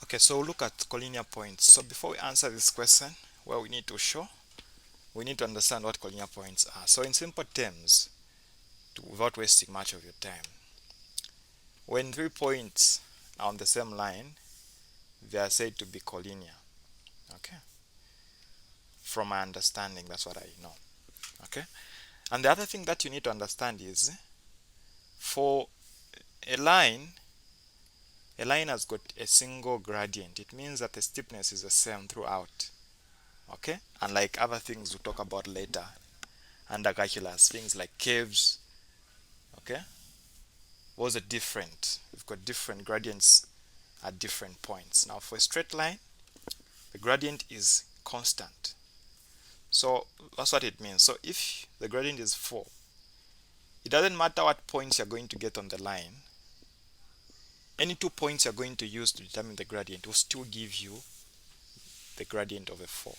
Okay, so look at collinear points. So before we answer this question, well, we need to understand what collinear points are. So in simple terms, without wasting much of your time, when 3 points are on the same line, they are said to be collinear. Okay, from my understanding, that's what I know. Okay, and the other thing that you need to understand is, for a line has got a single gradient. It means that the steepness is the same throughout. Okay, unlike other things we'll talk about later under calculus, things like curves. Okay, those are different. We've got different gradients at different points. Now for a straight line, the gradient is constant. So that's what it means. So if the gradient is 4, it doesn't matter what points you're going to get on the line. Any 2 points you're going to use to determine the gradient will still give you the gradient of a 4.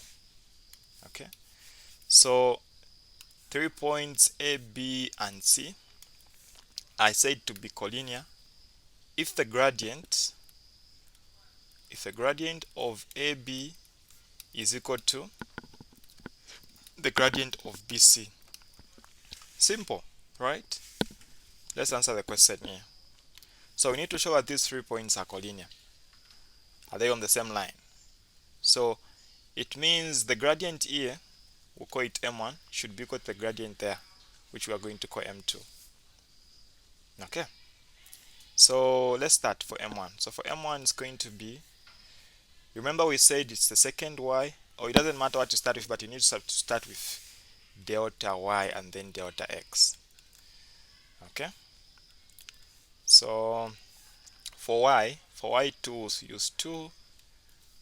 Okay, so 3 points A, B, and C are said to be collinear if the gradient of AB is equal to the gradient of BC. Simple, right? Let's answer the question here. So we need to show that these 3 points are collinear. Are they on the same line? So it means the gradient here, we'll call it M1, should be equal to the gradient there, which we are going to call M2. Okay, so let's start for M1. So for M1, it's going to be, remember we said it's the second y, or it doesn't matter what you start with, but you need to start with delta y and then delta x. Okay, so for y2, use 2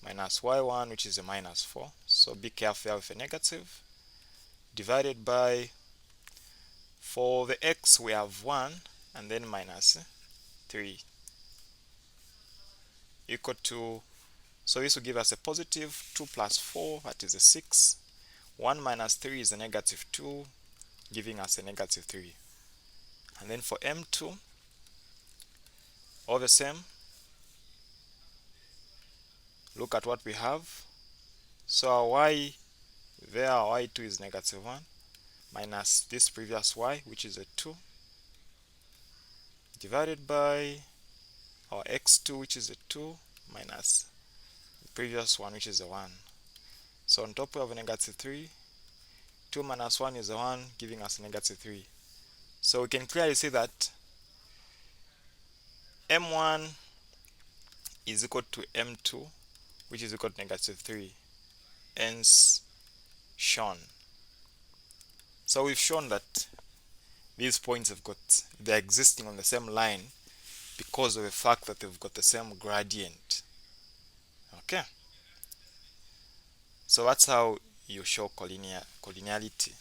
minus y1, which is a minus 4. So be careful with a negative, divided by, for the x we have 1 and then minus 3, equal to, so this will give us a positive 2 plus 4, that is a 6. 1 minus 3 is a negative 2, giving us a negative 3. And then for M2, all the same, look at what we have. So our y there, our y2 is negative 1, minus this previous y, which is a 2, divided by our x2, which is a 2, minus the previous one, which is a 1. So on top we have a negative 3. 2 minus 1 is a 1, giving us a negative 3. So we can clearly see that M1 is equal to M2, which is equal to negative 3, hence shown. So we've shown that these points they're existing on the same line because of the fact that they've got the same gradient. Okay, so that's how you show collinearity.